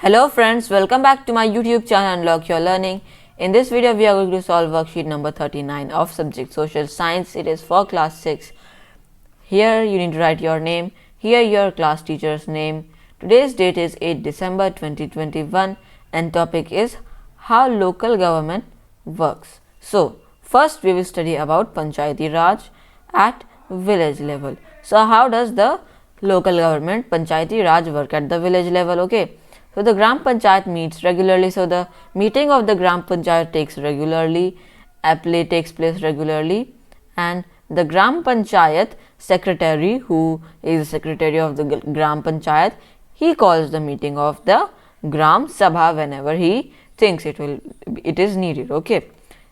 Hello friends, welcome back to my YouTube channel Unlock Your Learning. In this video, we are going to solve worksheet number 39 of subject Social Science. It is for class 6. Here you need to write your name, here your class teacher's name. Today's date is 8 December 2021 and topic is how local government works. So, first we will study about Panchayati Raj at village level. So, how does the local government Panchayati Raj work at the village level? Okay. So, the Gram Panchayat meets regularly. So, the meeting of the Gram Panchayat takes regularly, apply takes place regularly, and the Gram Panchayat secretary, who is secretary of the Gram Panchayat, he calls the meeting of the Gram Sabha whenever he thinks it is needed. Okay.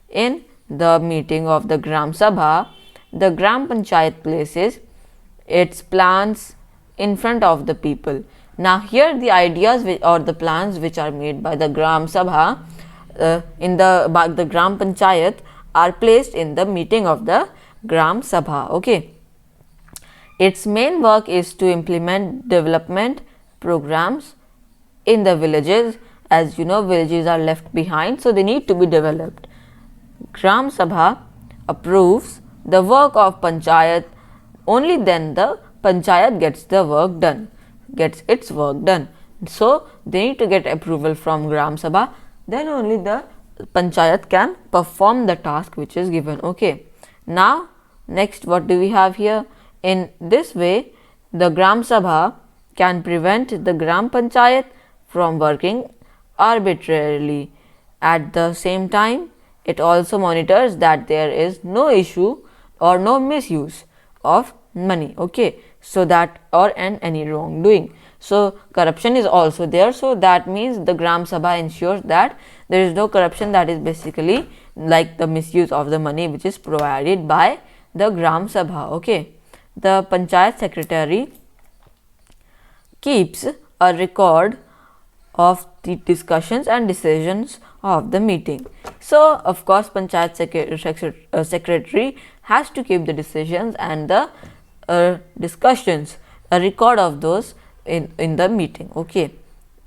In the meeting of the Gram Sabha, the Gram Panchayat places its plans in front of the people. Now, here the ideas or the plans which are made by the Gram Sabha by the Gram Panchayat are placed in the meeting of the Gram Sabha. Okay. Its main work is to implement development programs in the villages. As you know, villages are left behind, so they need to be developed. Gram Sabha approves the work of Panchayat. Only then the Panchayat gets its work done. So, they need to get approval from Gram Sabha, then only the Panchayat can perform the task which is given. Okay. Now, next what do we have here? In this way, the Gram Sabha can prevent the Gram Panchayat from working arbitrarily. At the same time, it also monitors that there is no issue or no misuse of money. Okay. So, that or any wrongdoing. So, corruption is also there. So, that means the Gram Sabha ensures that there is no corruption, that is basically like the misuse of the money which is provided by the Gram Sabha. Okay. The Panchayat secretary keeps a record of the discussions and decisions of the meeting. So, of course, Panchayat secretary has to keep the decisions and the discussions, a record of those in the meeting. Okay.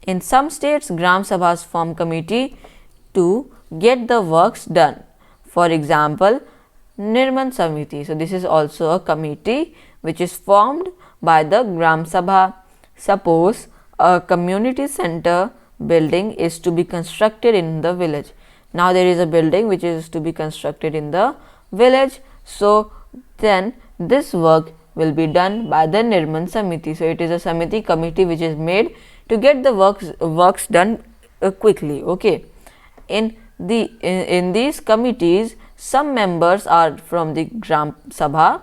In some states, Gram Sabhas form committee to get the works done. For example, Nirman Samiti. So, this is also a committee which is formed by the Gram Sabha. Suppose a community center building is to be constructed in the village. Now, there is a building which is to be constructed in the village. So, then this work will be done by the Nirman Samiti. So, it is a Samiti committee which is made to get the works done quickly. Okay. In these committees, some members are from the Gram Sabha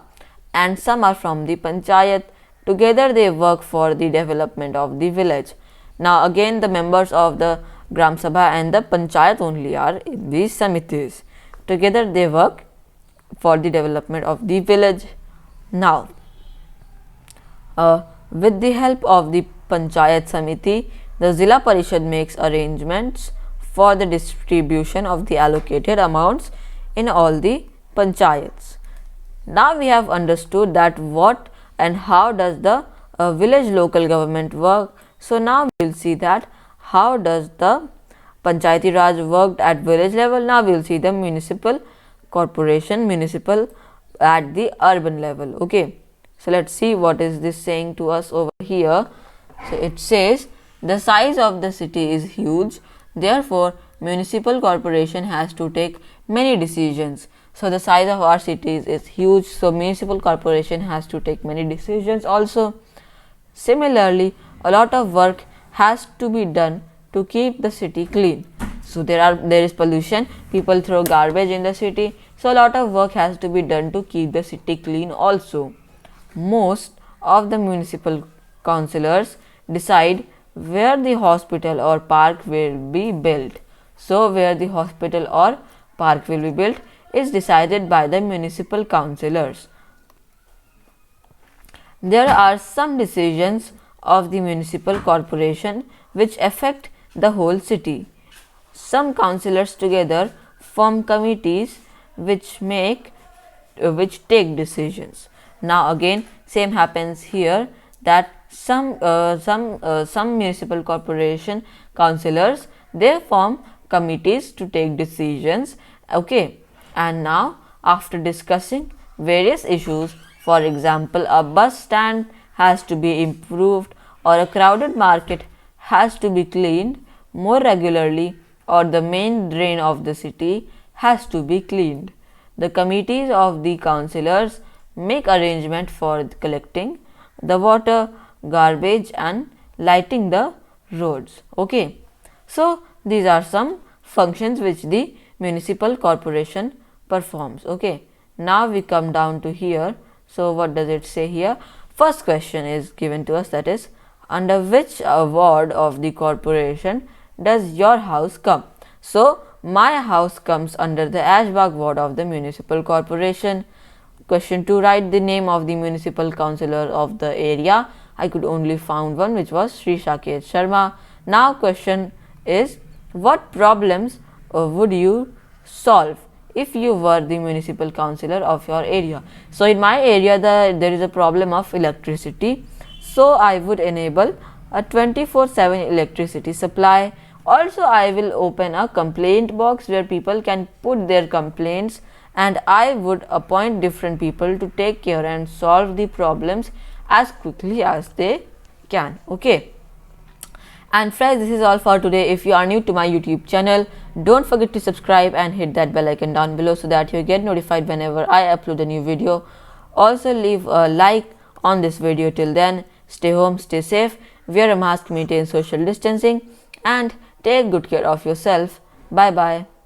and some are from the Panchayat. Together they work for the development of the village. Now, again the members of the Gram Sabha and the Panchayat only are in these Samitis. Together they work for the development of the village. Now, with the help of the Panchayat Samiti, the Zilla Parishad makes arrangements for the distribution of the allocated amounts in all the Panchayats. Now, we have understood that what and how does the village local government work. So, now we will see that how does the Panchayati Raj worked at village level. Now, we will see the municipal corporation, municipal at the urban level. Okay. So, let us see what is this saying to us over here. So, it says the size of the city is huge, therefore, municipal corporation has to take many decisions. So, the size of our cities is huge, so municipal corporation has to take many decisions also. Similarly, a lot of work has to be done to keep the city clean. So, there is pollution, people throw garbage in the city. So, a lot of work has to be done to keep the city clean also. Most of the municipal councillors decide where the hospital or park will be built. So, where the hospital or park will be built is decided by the municipal councillors. There are some decisions of the municipal corporation which affect the whole city. Some councillors together form committees which take decisions. Now, again same happens here. that some municipal corporation councillors, they form committees to take decisions. Okay, and now after discussing various issues, for example, a bus stand has to be improved, or a crowded market has to be cleaned more regularly, or the main drain of the city has to be cleaned. The committees of the councillors make arrangement for collecting the water, garbage and lighting the roads. Okay. So, these are some functions which the municipal corporation performs. Okay. Now, we come down to here. So, what does it say here? First question is given to us, that is, under which ward of the corporation does your house come? So, my house comes under the Ashbagh ward of the municipal corporation. Question 2, write the name of the municipal councillor of the area. I could only found one, which was Sri Saket Sharma. Now, question is, what problems would you solve if you were the municipal councillor of your area? So, in my area there is a problem of electricity. So, I would enable a 24/7 electricity supply. Also, I will open a complaint box where people can put their complaints, and I would appoint different people to take care and solve the problems as quickly as they can. Okay. And friends, this is all for today. If you are new to my YouTube channel, don't forget to subscribe and hit that bell icon down below so that you get notified whenever I upload a new video. Also, leave a like on this video. Till then, stay home, stay safe, wear a mask, maintain social distancing, and take good care of yourself. Bye bye.